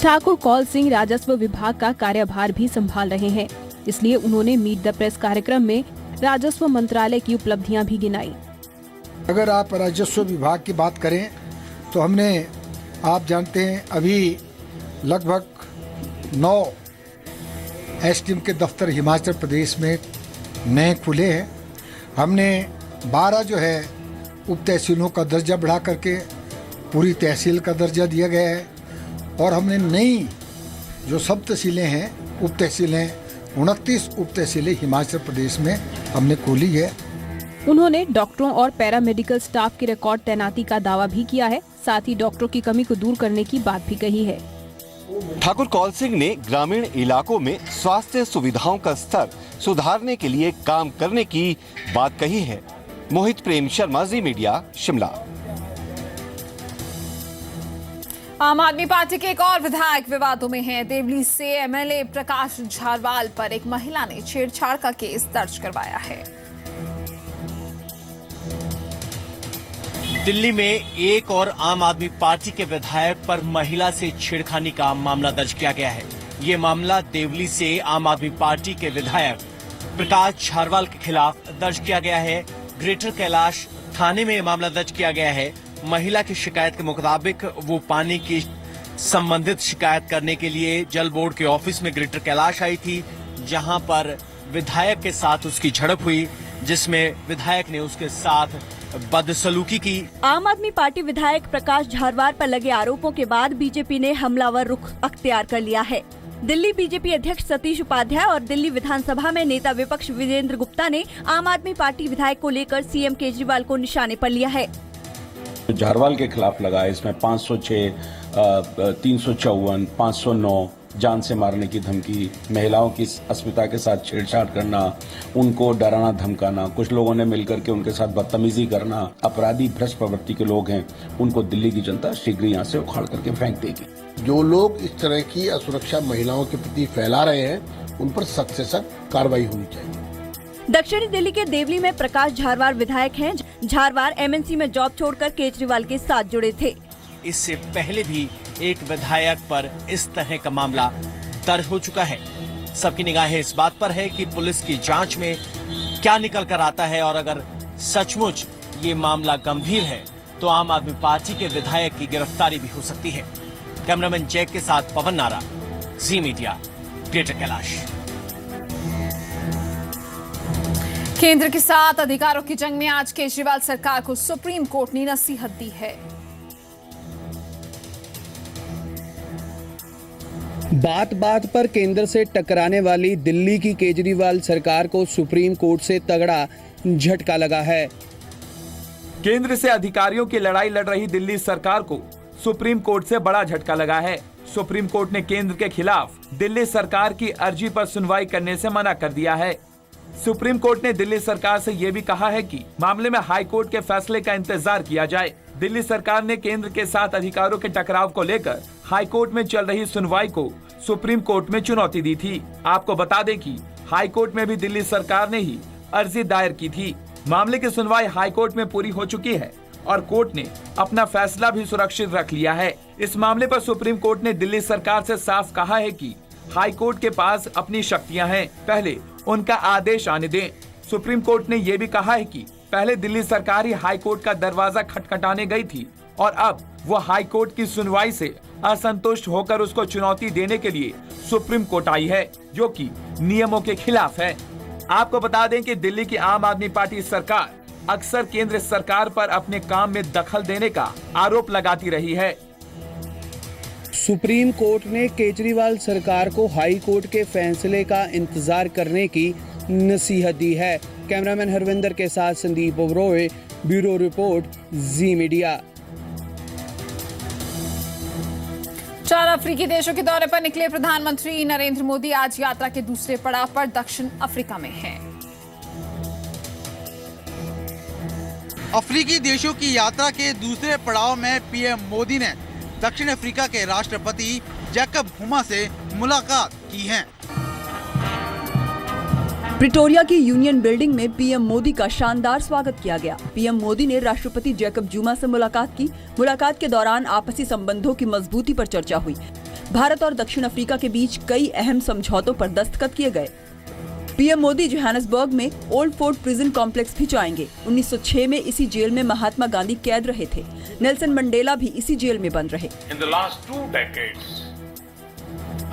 ठाकुर कौल सिंह राजस्व विभाग का कार्यभार भी संभाल रहे हैं, इसलिए उन्होंने मीट द प्रेस कार्यक्रम में राजस्व मंत्रालय की उपलब्धियां भी गिनाई। अगर आप राजस्व विभाग की बात करें तो हमने, आप जानते हैं, अभी लगभग 9 एसडीएम के दफ्तर हिमाचल प्रदेश में नए खुले हैं। हमने 12 जो है उप तहसीलों का दर्जा बढ़ा करके पूरी तहसील का दर्जा दिया गया है। और हमने नई जो सब तहसीलें हैं, उप तहसीलें, 29 उप तहसीलें हिमाचल प्रदेश में हमने खोली है। उन्होंने डॉक्टरों और पैरामेडिकल स्टाफ की रिकॉर्ड तैनाती का दावा भी किया है। साथ ही डॉक्टरों की कमी को दूर करने की बात भी कही है। ठाकुर कौल सिंह ने ग्रामीण इलाकों में स्वास्थ्य सुविधाओं का स्तर सुधारने के लिए काम करने की बात कही है। मोहित प्रेम शर्मा, जी मीडिया, शिमला। आम आदमी पार्टी के एक और विधायक विवादों में हैं। देवली से एमएलए प्रकाश झारवाल पर एक महिला ने छेड़छाड़ का केस दर्ज करवाया है। दिल्ली में एक और आम आदमी पार्टी के विधायक पर महिला से छेड़खानी का मामला दर्ज किया गया है। ये मामला देवली से आम आदमी पार्टी के विधायक प्रकाश झारवाल के खिलाफ दर्ज किया गया है। ग्रेटर कैलाश थाने में मामला दर्ज किया गया है। महिला की शिकायत के मुताबिक वो पानी की संबंधित शिकायत करने के लिए जल बोर्ड के ऑफिस में ग्रेटर कैलाश आई थी, जहां पर विधायक के साथ उसकी झड़प हुई, जिसमें विधायक ने उसके साथ बदसलूकी की। आम आदमी पार्टी विधायक प्रकाश झारवाल पर लगे आरोपों के बाद बीजेपी ने हमलावर रुख अख्तियार कर लिया है। दिल्ली बीजेपी अध्यक्ष सतीश उपाध्याय और दिल्ली विधानसभा में नेता विपक्ष विजेंद्र गुप्ता ने आम आदमी पार्टी विधायक को लेकर सीएम केजरीवाल को निशाने पर लिया है। झारवाल के खिलाफ लगा है, इसमें 506, 354, 509 जान से मारने की धमकी, महिलाओं की अस्मिता के साथ छेड़छाड़ करना, उनको डराना धमकाना, कुछ लोगों ने मिलकर के उनके साथ बदतमीजी करना। अपराधी भ्रष्ट प्रवृत्ति के लोग हैं, उनको दिल्ली की जनता शीघ्र यहाँ से उखाड़ करके फेंक देगी। जो लोग इस तरह की असुरक्षा महिलाओं के प्रति फैला रहे हैं, उन पर सख्त से सख्त कार्रवाई होनी चाहिए। दक्षिणी दिल्ली के देवली में प्रकाश झारवाल विधायक हैं। झारवाल एमएनसी में जॉब छोड़कर केजरीवाल के साथ जुड़े थे। इससे पहले भी एक विधायक पर इस तरह का मामला दर्ज हो चुका है। सबकी निगाहें इस बात पर है कि पुलिस की जांच में क्या निकल कर आता है, और अगर सचमुच ये मामला गंभीर है तो आम आदमी पार्टी के विधायक की गिरफ्तारी भी हो सकती है। कैमरामैन जैक के साथ पवन नारा, जी मीडिया, ग्रेटर कैलाश। केंद्र के साथ अधिकारों की जंग में आज केजरीवाल सरकार को सुप्रीम कोर्ट ने नसीहत दी है। बात बात पर केंद्र से टकराने वाली दिल्ली की केजरीवाल सरकार को सुप्रीम कोर्ट से तगड़ा झटका लगा है। केंद्र से अधिकारियों की लड़ाई लड़ रही दिल्ली सरकार को सुप्रीम कोर्ट से बड़ा झटका लगा है। सुप्रीम कोर्ट ने केंद्र के खिलाफ दिल्ली सरकार की अर्जी पर सुनवाई करने से मना कर दिया है। सुप्रीम कोर्ट ने दिल्ली सरकार से ये भी कहा है कि मामले में हाई कोर्ट के फैसले का इंतजार किया जाए। दिल्ली सरकार ने केंद्र के साथ अधिकारों के टकराव को लेकर हाई कोर्ट में चल रही सुनवाई को सुप्रीम कोर्ट में चुनौती दी थी। आपको बता दें कि हाई कोर्ट में भी दिल्ली सरकार ने ही अर्जी दायर की थी। मामले की सुनवाई हाई कोर्ट में पूरी हो चुकी है और कोर्ट ने अपना फैसला भी सुरक्षित रख लिया है। इस मामले पर सुप्रीम कोर्ट ने दिल्ली सरकार से साफ कहा है कि हाई कोर्ट के पास अपनी शक्तियां हैं, पहले उनका आदेश आने दें। सुप्रीम कोर्ट ने ये भी कहा है कि पहले दिल्ली सरकार ही हाई कोर्ट का दरवाजा खटखटाने गई थी और अब वो हाई कोर्ट की सुनवाई से असंतुष्ट होकर उसको चुनौती देने के लिए सुप्रीम कोर्ट आई है, जो कि नियमों के खिलाफ है। आपको बता दें कि दिल्ली की आम आदमी पार्टी सरकार अक्सर केंद्र सरकार पर अपने काम में दखल देने का आरोप लगाती रही है। सुप्रीम कोर्ट ने केजरीवाल सरकार को हाई कोर्ट के फैसले का इंतजार करने की नसीहत दी है। कैमरामैन हरविंदर के साथ संदीप ओबरॉय, ब्यूरो रिपोर्ट, जी मीडिया। 4 अफ्रीकी देशों के दौरे पर निकले प्रधानमंत्री नरेंद्र मोदी आज यात्रा के दूसरे पड़ाव पर दक्षिण अफ्रीका में हैं। अफ्रीकी देशों की यात्रा के दूसरे पड़ाव में पीएम मोदी ने दक्षिण अफ्रीका के राष्ट्रपति जैकब जुमा से मुलाकात की है। प्रिटोरिया की यूनियन बिल्डिंग में पीएम मोदी का शानदार स्वागत किया गया। पीएम मोदी ने राष्ट्रपति जैकब जुमा से मुलाकात की। मुलाकात के दौरान आपसी संबंधों की मजबूती पर चर्चा हुई। भारत और दक्षिण अफ्रीका के बीच कई अहम समझौतों पर दस्तखत किए गए। पीएम मोदी जोहानिसबर्ग में ओल्ड फोर्ट प्रिजन कॉम्प्लेक्स भी जाएंगे। 1906 में इसी जेल में महात्मा गांधी कैद रहे थे। नेल्सन मंडेला भी इसी जेल में बंद रहे। In the last 2 decades,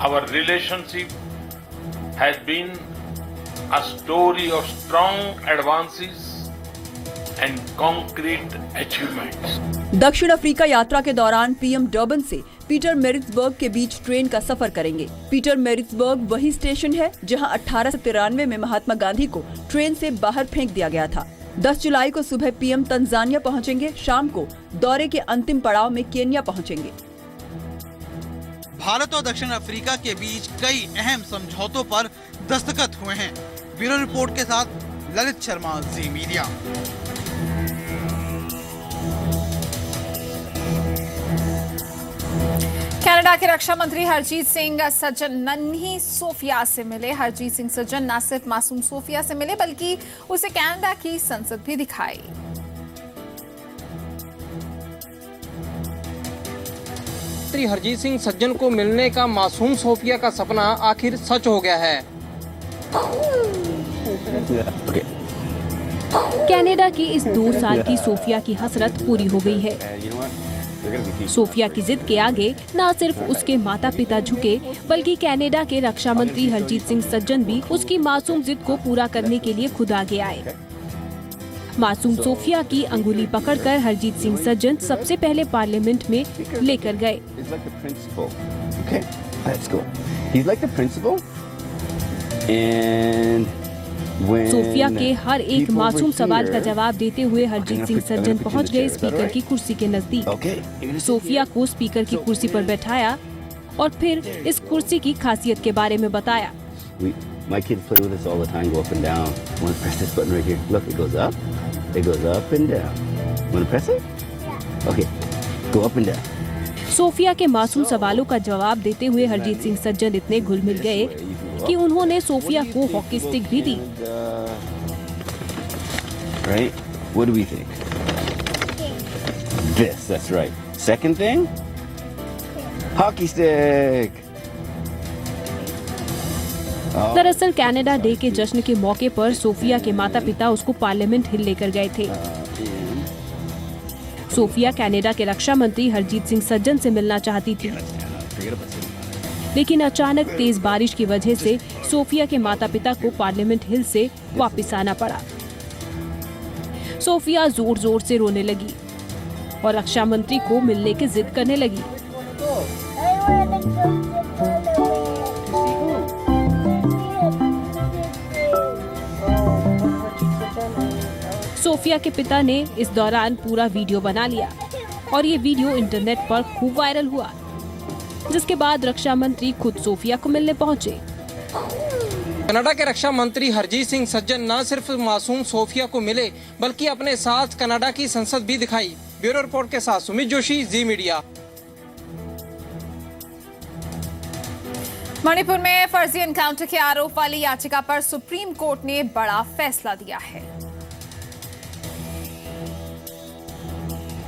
our relationship has been a story of strong advances and concrete achievements. दक्षिण अफ्रीका यात्रा के दौरान पीएम डर्बन से पीटर मैरिट्सबर्ग के बीच ट्रेन का सफर करेंगे। पीटर मैरिट्सबर्ग वही स्टेशन है जहां 1893 में महात्मा गांधी को ट्रेन से बाहर फेंक दिया गया था। 10 जुलाई को सुबह पीएम तंजानिया पहुंचेंगे। शाम को दौरे के अंतिम पड़ाव में केन्या पहुंचेंगे। भारत और दक्षिण अफ्रीका के बीच कई अहम समझौतों पर दस्तखत हुए हैं। ब्यूरो रिपोर्ट के साथ ललित शर्मा, जी मीडिया। कनाडा के रक्षा मंत्री हरजीत सिंह सज्जन नन्ही सोफिया से मिले। हरजीत सिंह सज्जन न सिर्फ मासूम सोफिया से मिले बल्कि उसे कनाडा की संसद भी दिखाई। मंत्री हरजीत सिंह सज्जन को मिलने का मासूम सोफिया का सपना आखिर सच हो गया है। कनाडा की इस 2 साल की सोफिया की हसरत पूरी हो गई है। सोफिया की जिद के आगे न सिर्फ उसके माता पिता झुके बल्कि कनाडा के रक्षा मंत्री हरजीत सिंह सज्जन भी उसकी मासूम जिद को पूरा करने के लिए खुद आगे आए। मासूम सोफिया की अंगुली पकड़कर हरजीत सिंह सज्जन सबसे पहले पार्लियामेंट में लेकर गए। सोफिया के हर एक मासूम सवाल का जवाब देते हुए हरजीत सिंह सज्जन पहुंच गए स्पीकर की कुर्सी के नजदीक। सोफिया को स्पीकर की कुर्सी पर बैठाया और फिर इस कुर्सी की खासियत के बारे में बताया। My kids play with us all the time, go up and down. Want to press this button right here? Look, it goes up and down. Want to press it? Okay, go up and down. Sophia के मासूम सवालों का जवाब देते हुए हरजीत सिंह सज्जन इतने घुल मिल गए कि उन्होंने सोफिया को हॉकी स्टिक भी दी। Right? What do we think? This, that's right. Second thing? Hockey stick. दरअसल कनाडा डे के जश्न के मौके पर सोफिया के माता पिता उसको पार्लियामेंट हिल लेकर गए थे। सोफिया कनाडा के रक्षा मंत्री हरजीत सिंह सज्जन से मिलना चाहती थी, लेकिन अचानक तेज बारिश की वजह से सोफिया के माता पिता को पार्लियामेंट हिल से वापस आना पड़ा। सोफिया जोर जोर से रोने लगी और रक्षा मंत्री को मिलने की जिद करने लगी। सोफिया के पिता ने इस दौरान पूरा वीडियो बना लिया और ये वीडियो इंटरनेट पर खूब वायरल हुआ, जिसके बाद रक्षा मंत्री खुद सोफिया को मिलने पहुंचे। कनाडा के रक्षा मंत्री हरजीत सिंह सज्जन न सिर्फ मासूम सोफिया को मिले बल्कि अपने साथ कनाडा की संसद भी दिखाई। ब्यूरो रिपोर्ट के साथ सुमित जोशी, जी मीडिया। मणिपुर में फर्जी एनकाउंटर के आरोप वाली याचिका पर सुप्रीम कोर्ट ने बड़ा फैसला दिया है।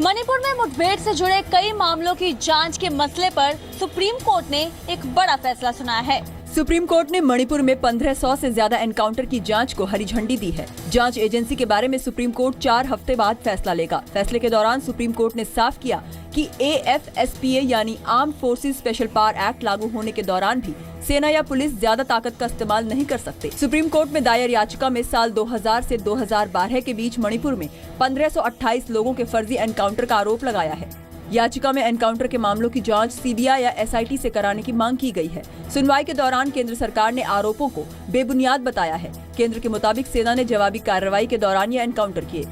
मणिपुर में मुठभेड़ से जुड़े कई मामलों की जांच के मसले पर सुप्रीम कोर्ट ने एक बड़ा फैसला सुनाया है। सुप्रीम कोर्ट ने मणिपुर में 1500 से ज्यादा एनकाउंटर की जांच को हरी झंडी दी है। जांच एजेंसी के बारे में सुप्रीम कोर्ट 4 हफ्ते बाद फैसला लेगा। फैसले के दौरान सुप्रीम कोर्ट ने साफ किया कि AFSPA यानी armed forces special power act लागू होने के दौरान भी सेना या पुलिस ज्यादा ताकत का इस्तेमाल नहीं कर सकते। सुप्रीम कोर्ट में दायर याचिका में साल 2000 से 2012 के बीच मणिपुर में 1528 लोगों के फर्जी एनकाउंटर का आरोप लगाया है। याचिका में एनकाउंटर के मामलों की जांच CBI या SIT से कराने की मांग की गई है। सुनवाई के दौरान केंद्र सरकार ने आरोपों को बेबुनियाद बताया है। केंद्र के मुताबिक सेना ने जवाबी कार्रवाई के दौरान ये एनकाउंटर किए।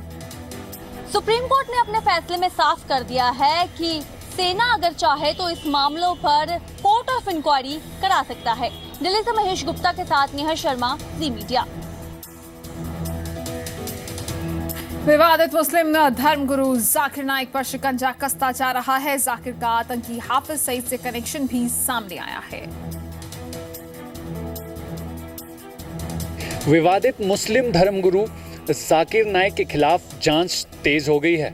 सुप्रीम कोर्ट ने अपने फैसले में साफ कर दिया है कि सेना अगर चाहे तो इस मामलों पर कोर्ट ऑफ इंक्वायरी करा सकता है। दिल्ली से महेश गुप्ता के साथ नेहा शर्मा, जी मीडिया। विवादित मुस्लिम धर्मगुरु जाकिर नाइक पर शिकंजा कसता जा रहा है। जाकिर का आतंकी हाफिज सईद से कनेक्शन भी सामने आया है। विवादित मुस्लिम धर्मगुरु जाकिर नाइक के खिलाफ जांच तेज हो गई है।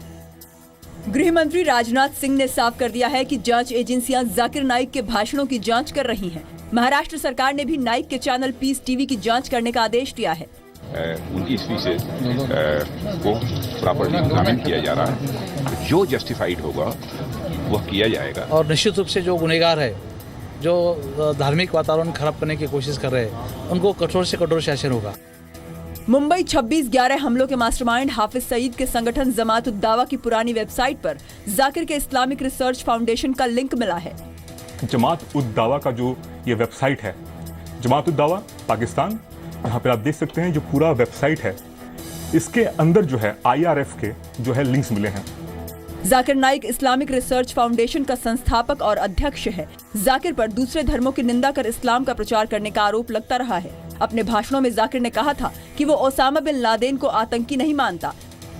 गृह मंत्री राजनाथ सिंह ने साफ कर दिया है कि जांच एजेंसियां जाकिर नाइक के भाषणों की जांच कर रही हैं। महाराष्ट्र सरकार ने भी नाइक के चैनल पीस टीवी की जांच करने का आदेश दिया है। 19 से को प्रॉपर्ली एग्जामिन किया जा रहा है। जो जस्टिफाइड होगा वह किया जाएगा। और निश्चित रूप से जो गुनहगार है, जो धार्मिक वातावरण खराब करने की कोशिश कर रहे हैं, उनको कठोर से कठोर शासन होगा। मुंबई 26/11 हमलों के मास्टरमाइंड हाफिज सईद के संगठन जमात उद दावा की पुरानी वेबसाइट पर जाकिर के इस्लामिक रिसर्च फाउंडेशन का लिंक मिला है। जमात उद दावा का जो ये वेबसाइट है, जमात उद दावा पाकिस्तान, यहाँ पे आप देख सकते हैं जो पूरा वेबसाइट है, इसके अंदर जो है IRF के जो है लिंक्स मिले हैं। Zakir Naik Islamic research foundation का संस्थापक और अध्यक्ष है। जाकिर पर दूसरे धर्मों की निंदा कर इस्लाम का प्रचार करने का आरोप लगता रहा है। अपने भाषणों में जाकिर ने कहा था कि वो ओसामा बिन लादेन को आतंकी नहीं मानता।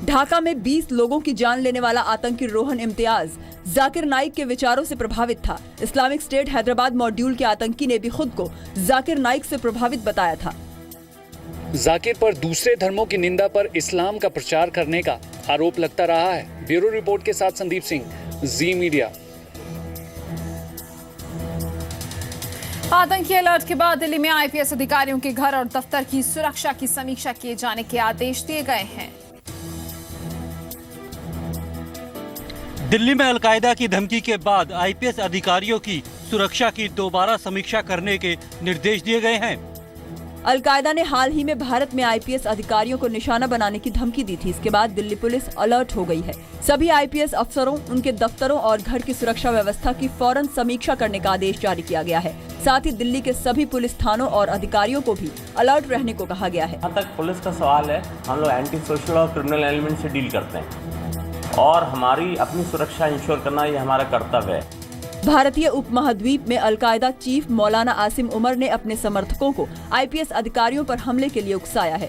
ढाका में 20 लोगों की जान लेने वाला आतंकी रोहन इम्तियाज जाकिर नाइक के विचारों से प्रभावित था। इस्लामिक स्टेट हैदराबाद मॉड्यूल के आतंकी ने भी खुद को जाकिर नाइक से प्रभावित बताया था। जाकिर पर दूसरे धर्मों की निंदा पर इस्लाम का प्रचार करने का आरोप लगता रहा है। ब्यूरो रिपोर्ट के साथ संदीप सिंह, जी मीडिया। आतंकी अलर्ट के बाद दिल्ली में IPS अधिकारियों के घर और दफ्तर की सुरक्षा की समीक्षा किए जाने के आदेश दिए गए हैं। दिल्ली में अलकायदा की धमकी के बाद IPS अधिकारियों की सुरक्षा की दोबारा समीक्षा करने के निर्देश दिए गए हैं। अलकायदा ने हाल ही में भारत में IPS अधिकारियों को निशाना बनाने की धमकी दी थी। इसके बाद दिल्ली पुलिस अलर्ट हो गई है। सभी IPS अफसरों, उनके दफ्तरों और घर की सुरक्षा व्यवस्था की फौरन समीक्षा करने का आदेश जारी किया गया है। साथ ही दिल्ली के सभी पुलिस थानों और अधिकारियों को भी अलर्ट रहने को कहा गया है। जहाँ तक पुलिस का सवाल है, हम लोग एंटी सोशल और क्रिमिनल एलिमेंट से डील करते हैं और हमारी अपनी सुरक्षा इंश्योर करना ये हमारा कर्तव्य है। भारतीय उपमहाद्वीप में अलकायदा चीफ मौलाना आसिम उमर ने अपने समर्थकों को IPS अधिकारियों पर हमले के लिए उकसाया है।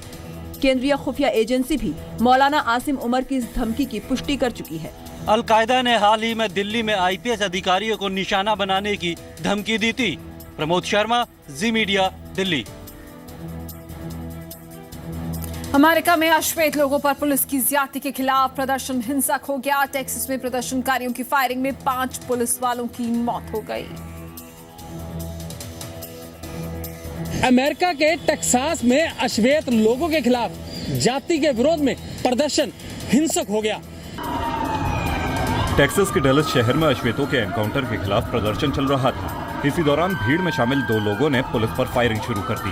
केंद्रीय खुफिया एजेंसी भी मौलाना आसिम उमर की इस धमकी की पुष्टि कर चुकी है। अलकायदा ने हाल ही में दिल्ली में IPS अधिकारियों को निशाना बनाने की धमकी दी थी। प्रमोद शर्मा, जी मीडिया, दिल्ली। अमेरिका में अश्वेत लोगों पर पुलिस की ज्यादती के खिलाफ प्रदर्शन हिंसक हो गया। टेक्सास में प्रदर्शनकारियों की फायरिंग में 5 पुलिस वालों की मौत हो गई। अमेरिका के टेक्सास में अश्वेत लोगों के खिलाफ जाति के विरोध में प्रदर्शन हिंसक हो गया। टेक्सास के डलस शहर में अश्वेतों के एनकाउंटर के खिलाफ प्रदर्शन चल रहा था। इसी दौरान भीड़ में शामिल 2 लोगों ने पुलिस पर फायरिंग शुरू कर दी।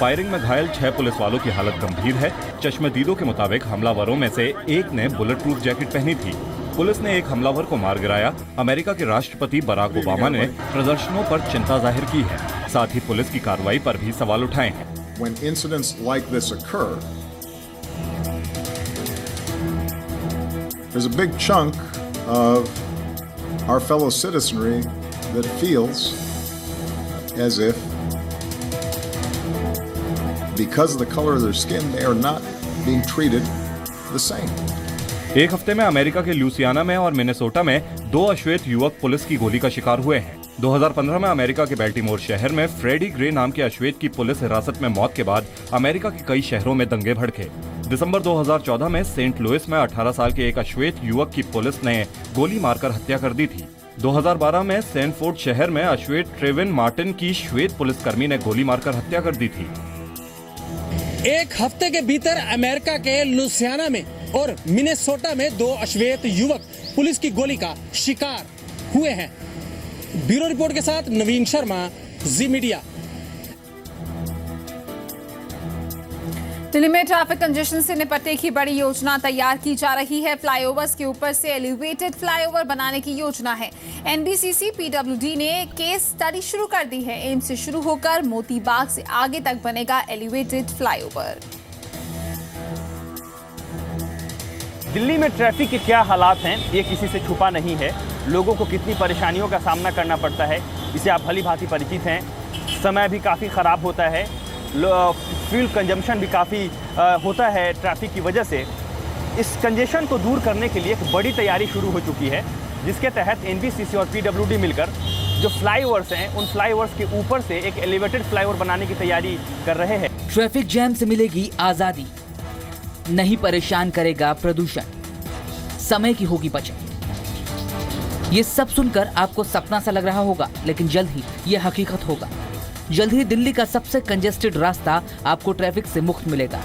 फायरिंग में घायल 6 पुलिस वालों की हालत गंभीर है। चश्मदीदों के मुताबिक हमलावरों में से एक ने बुलेट प्रूफ जैकेट पहनी थी। पुलिस ने एक हमलावर को मार गिराया। अमेरिका के राष्ट्रपति बराक ओबामा ने प्रदर्शनों पर चिंता जाहिर की है। साथ ही पुलिस की कार्रवाई पर भी सवाल उठाए हैं। When incidents like this occur, there's a big chunk of our fellow citizenry that feels as if because of the color of their skin they are not being treated the same. एक हफ्ते में America के Louisiana में और Minnesota में 2 अश्वेत युवक police की गोली का शिकार हुए हैं। 2015 में अमेरिका के बेल्टीमोर शहर में फ्रेडी ग्रे नाम के अश्वेत की पुलिस हिरासत में मौत के बाद अमेरिका के कई शहरों में दंगे भड़के। दिसंबर 2014 में सेंट लुइस में 18 साल के एक अश्वेत युवक की पुलिस ने गोली मारकर हत्या कर दी थी। 2012 में सैनफोर्ड शहर में अश्वेत ट्रेविन मार्टिन की श्वेत पुलिसकर्मी ने गोली मारकर हत्या कर दी थी। एक हफ्ते के भीतर अमेरिका के लुइसियाना में और मिनेसोटा में 2 अश्वेत युवक पुलिस की गोली का शिकार हुए हैं। ब्यूरो रिपोर्ट के साथ नवीन शर्मा, जी मीडिया। दिल्ली में ट्रैफिक कंजेशन से निपटने की बड़ी योजना तैयार की जा रही है। फ्लाईओवर्स के ऊपर से एलिवेटेड फ्लाईओवर बनाने की योजना है। एनबीसीसी पीडब्ल्यूडी ने केस स्टडी शुरू कर दी है। एम्स से शुरू होकर मोती बाग से आगे तक बनेगा एलिवेटेड फ्लाईओवर। दिल्ली में ट्रैफिक के क्या हालात हैं ये किसी से छुपा नहीं है। लोगों को कितनी परेशानियों का सामना करना पड़ता है इसे आप भली भांति परिचित हैं। समय भी काफ़ी ख़राब होता है, फ्यूल कंजम्पशन भी काफ़ी होता है ट्रैफिक की वजह से। इस कंजेशन को दूर करने के लिए एक बड़ी तैयारी शुरू हो चुकी है, जिसके तहत एनबीसीसी और पीडब्ल्यूडी मिलकर जो फ्लाईओवर्स हैं उन फ्लाईओवर्स के ऊपर से एक एलिवेटेड फ्लाईओवर बनाने की तैयारी कर रहे हैं। ट्रैफिक जैम से मिलेगी आज़ादी, नहीं परेशान करेगा प्रदूषण, समय की होगी बचत। ये सब सुनकर आपको सपना सा लग रहा होगा, लेकिन जल्द ही ये हकीकत होगा। जल्द ही दिल्ली का सबसे कंजेस्टेड रास्ता आपको ट्रैफिक से मुक्त मिलेगा।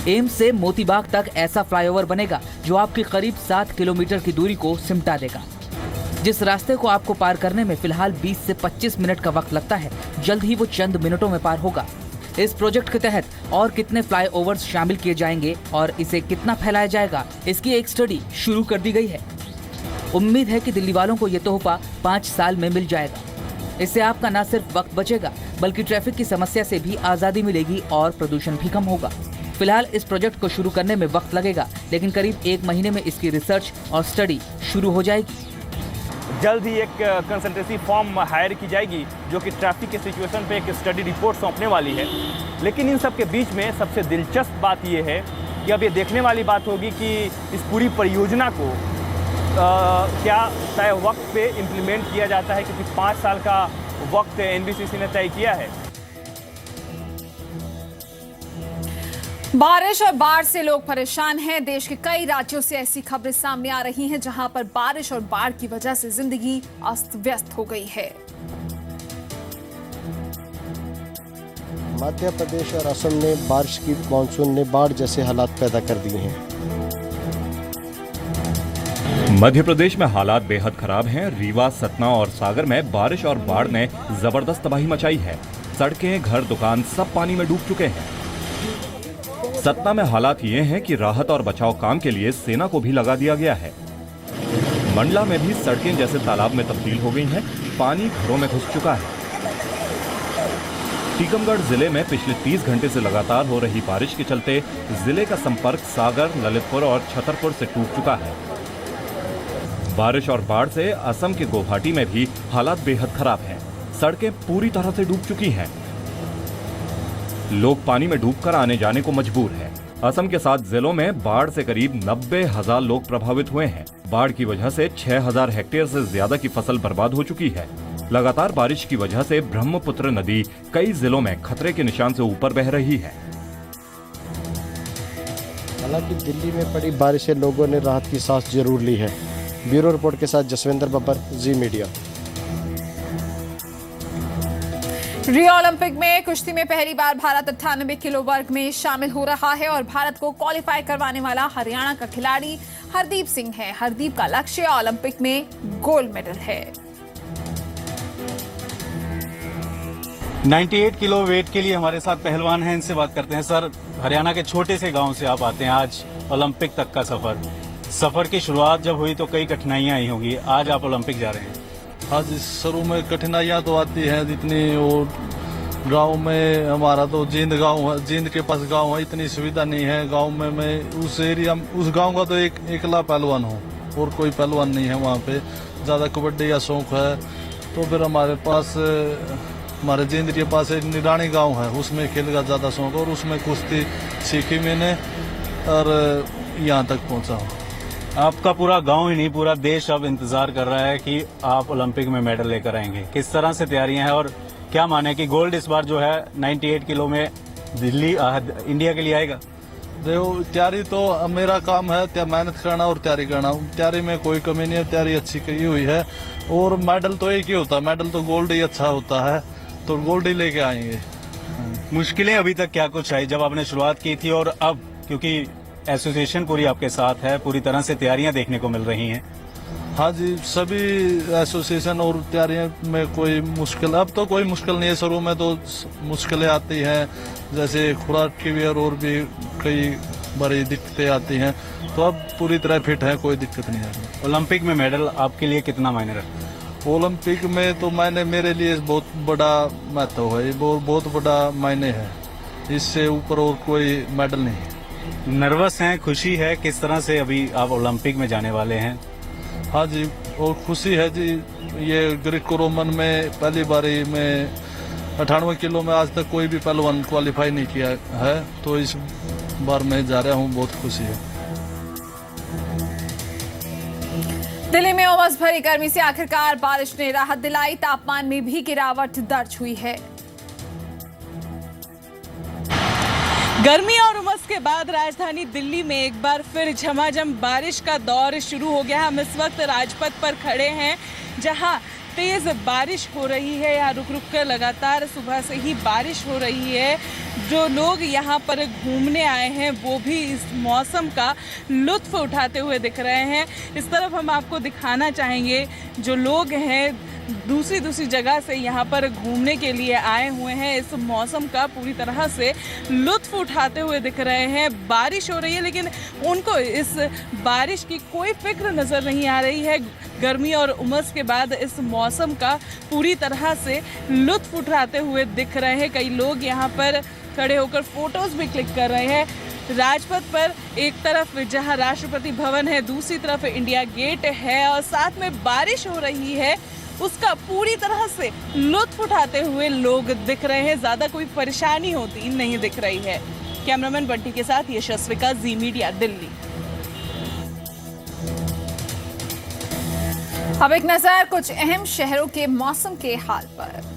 एम्स से मोतीबाग तक ऐसा फ्लाईओवर बनेगा जो आपकी करीब 7 किलोमीटर की दूरी को सिमटा देगा। जिस रास्ते को आपको पार करने में फिलहाल 20 से 25 मिनट का वक्त लगता है, जल्द ही वो चंद मिनटों में पार होगा। इस प्रोजेक्ट के तहत और कितने फ्लाईओवर्स शामिल किए जाएंगे और इसे कितना फैलाया जाएगा, इसकी एक स्टडी शुरू कर दी गई है। उम्मीद है कि दिल्ली वालों को ये तोहफा 5 साल में मिल जाएगा। इससे आपका न सिर्फ वक्त बचेगा, बल्कि ट्रैफिक की समस्या से भी आज़ादी मिलेगी और प्रदूषण भी कम होगा। फिलहाल इस प्रोजेक्ट को शुरू करने में वक्त लगेगा, लेकिन करीब 1 महीने में इसकी रिसर्च और स्टडी शुरू हो जाएगी। जल्द ही एक कंसल्टेंसी फॉर्म हायर की जाएगी जो कि ट्रैफिक के सिचुएशन पे एक स्टडी रिपोर्ट सौंपने वाली है। लेकिन इन सब के बीच में सबसे दिलचस्प बात ये है कि अब ये देखने वाली बात होगी कि इस पूरी परियोजना को क्या तय वक्त पे इम्प्लीमेंट किया जाता है, क्योंकि 5 साल का वक्त एनबीसीसी ने तय किया है। बारिश और बाढ़ से लोग परेशान हैं। देश के कई राज्यों से ऐसी खबरें सामने आ रही हैं जहां पर बारिश और बाढ़ की वजह से जिंदगी अस्त व्यस्त हो गई है। मध्य प्रदेश और असम में बारिश की मानसून ने बाढ़ जैसे हालात पैदा कर दिए हैं। मध्य प्रदेश में हालात बेहद खराब हैं। रीवा, सतना और सागर में बारिश और बाढ़ ने जबरदस्त तबाही मचाई है। सड़कें, घर, दुकान सब पानी में डूब चुके हैं। सतना में हालात ये हैं कि राहत और बचाव काम के लिए सेना को भी लगा दिया गया है। मंडला में भी सड़कें जैसे तालाब में तब्दील हो गई हैं। पानी घरों में घुस चुका है। टीकमगढ़ जिले में पिछले 30 घंटे से लगातार हो रही बारिश के चलते जिले का संपर्क सागर, ललितपुर और छतरपुर से टूट चुका है। बारिश और बाढ़ से असम के गुवाहाटी में भी हालात बेहद खराब हैं। सड़कें पूरी तरह से डूब चुकी हैं। लोग पानी में डूबकर आने जाने को मजबूर हैं। असम के 7 जिलों में बाढ़ से करीब 90,000 लोग प्रभावित हुए हैं। बाढ़ की वजह से 6,000 हेक्टेयर से ज्यादा की फसल बर्बाद हो चुकी है। लगातार बारिश की वजह से ब्रह्मपुत्र नदी कई जिलों में खतरे के निशान से ऊपर बह रही है। हालांकि दिल्ली में पड़ी बारिश से लोगों ने राहत की सांस जरूर ली है। ब्यूरो रिपोर्ट के साथ जसविंदर बब्बर, जी मीडिया। रियो ओलंपिक में कुश्ती में पहली बार भारत 98 किलो वर्ग में शामिल हो रहा है और भारत को क्वालिफाई करवाने वाला हरियाणा का खिलाड़ी हरदीप सिंह है। हरदीप का लक्ष्य ओलंपिक में गोल्ड मेडल है। 98 किलो वेट के लिए हमारे साथ पहलवान हैं, इनसे बात करते हैं। सर, हरियाणा के छोटे से गांव से आप आते हैं, आज ओलंपिक तक का सफर की शुरुआत जब हुई तो कई कठिनाइयां आई होंगी, आज आप ओलंपिक जा रहे हैं। हाँ जी, शुरू में कठिनाइयाँ तो आती हैं, जितनी वो गांव में हमारा तो जींद गांव है, जींद के पास गांव है, इतनी सुविधा नहीं है गांव में। मैं उस एरिया उस गांव का तो एकला पहलवान हूँ और कोई पहलवान नहीं है वहाँ पे। ज़्यादा कबड्डी का शौक है तो फिर हमारे पास हमारे जींद के पास एक निरानी गांव है, उसमें खेल का ज़्यादा शौक और उसमें कुश्ती सीखी मैंने और यहाँ तक पहुँचा हूँ। आपका पूरा गांव ही नहीं पूरा देश अब इंतजार कर रहा है कि आप ओलंपिक में मेडल लेकर आएंगे। किस तरह से तैयारियां हैं और क्या माने कि गोल्ड इस बार जो है 98 किलो में दिल्ली इंडिया के लिए आएगा? देखो तैयारी तो मेरा काम है मेहनत करना और तैयारी करना। तैयारी में कोई कमी नहीं है, तैयारी अच्छी की हुई है और मेडल तो एक ही होता है, मेडल तो गोल्ड ही अच्छा होता है, तो गोल्ड ही लेके आएंगे। मुश्किलें अभी तक क्या कुछ आई जब आपने शुरुआत की थी और अब, क्योंकि एसोसिएशन पूरी आपके साथ है, पूरी तरह से तैयारियां देखने को मिल रही हैं? हाँ जी, सभी एसोसिएशन और तैयारियों में कोई मुश्किल अब तो कोई मुश्किल नहीं है। शुरू में तो मुश्किलें आती हैं, जैसे खुराक की भी और भी कई बड़ी दिक्कतें आती हैं, तो अब पूरी तरह फिट है, कोई दिक्कत नहीं है। ओलंपिक में मेडल आपके लिए कितना मायने रखता है? ओलंपिक में तो मेरे लिए बहुत बड़ा महत्व है, बहुत बड़ा मायने है, इससे ऊपर और कोई मेडल नहीं है। नर्वस हैं, खुशी है, किस तरह से अभी आप ओलंपिक में जाने वाले हैं? हाँ जी, और खुशी है जी। ये ग्रीको रोमन में पहली बारी में 98 किलो में आज तक कोई भी पहलवान क्वालिफाई नहीं किया है, तो इस बार मैं जा रहा हूँ, बहुत खुशी है। दिल्ली में उमस भरी गर्मी से आखिरकार बारिश ने राहत दिलाई, तापमान में भी गिरावट दर्ज हुई है। गर्मी और उमस के बाद राजधानी दिल्ली में एक बार फिर झमाझम बारिश का दौर शुरू हो गया। हम इस वक्त राजपथ पर खड़े हैं जहां तेज बारिश हो रही है। यहाँ रुक रुक कर लगातार सुबह से ही बारिश हो रही है। जो लोग यहाँ पर घूमने आए हैं वो भी इस मौसम का लुत्फ उठाते हुए दिख रहे हैं। इस तरफ हम आपको दिखाना चाहेंगे जो लोग हैं दूसरी जगह से यहाँ पर घूमने के लिए आए हुए हैं, इस मौसम का पूरी तरह से लुत्फ उठाते हुए दिख रहे हैं। बारिश हो रही है लेकिन उनको इस बारिश की कोई फिक्र नज़र नहीं आ रही है। गर्मी और उमस के बाद इस मौसम का पूरी तरह से लुत्फ उठाते हुए दिख रहे हैं। कई लोग यहाँ पर खड़े होकर फोटोज़ भी क्लिक कर रहे हैं। राजपथ पर एक तरफ जहां राष्ट्रपति भवन है, दूसरी तरफ इंडिया गेट है और साथ में बारिश हो रही है, उसका पूरी तरह से लुत्फ उठाते हुए लोग दिख रहे हैं। ज़्यादा कोई परेशानी होती नहीं दिख रही है। कैमरामैन बंटी के साथ यशस्विका, जी मीडिया, दिल्ली। अब एक नजर कुछ अहम शहरों के मौसम के हाल पर।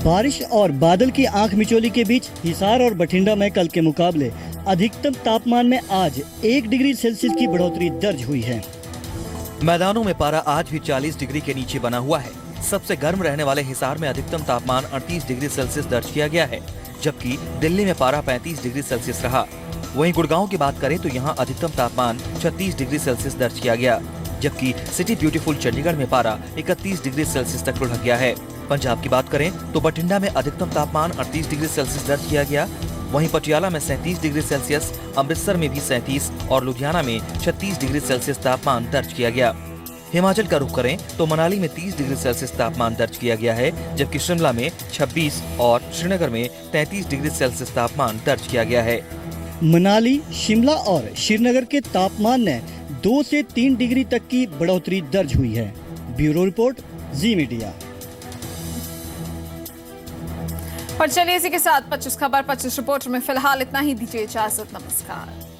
बारिश और बादल की आंख मिचौली के बीच हिसार और बठिंडा में कल के मुकाबले अधिकतम तापमान में आज 1 डिग्री सेल्सियस की बढ़ोतरी दर्ज हुई है। मैदानों में पारा आज भी 40 डिग्री के नीचे बना हुआ है। सबसे गर्म रहने वाले हिसार में अधिकतम तापमान 38 डिग्री सेल्सियस दर्ज किया गया है, जबकि दिल्ली में पारा 35 डिग्री सेल्सियस रहा। वहीं गुड़गांव की बात करें तो यहां अधिकतम तापमान 36 डिग्री सेल्सियस दर्ज किया गया, जबकि सिटी ब्यूटीफुल चंडीगढ़ में पारा 31 डिग्री सेल्सियस तक लुढ़क गया है। पंजाब की बात करें तो बठिंडा में अधिकतम तापमान 38 डिग्री सेल्सियस दर्ज किया गया। वहीं पटियाला में 37 डिग्री सेल्सियस, अमृतसर में भी 37 और लुधियाना में 36 डिग्री सेल्सियस तापमान दर्ज किया गया। हिमाचल का रुख करें तो मनाली में 30 डिग्री सेल्सियस तापमान दर्ज किया गया है, जबकि शिमला में 26 और श्रीनगर में 33 डिग्री सेल्सियस तापमान दर्ज किया गया है। मनाली, शिमला और श्रीनगर के तापमान में 2 से 3 डिग्री तक की बढ़ोतरी दर्ज हुई है। ब्यूरो रिपोर्ट, जी मीडिया। और चलिए इसी के साथ 25 खबर 25 रिपोर्ट में फिलहाल इतना ही। दीजिए इजाजत, नमस्कार।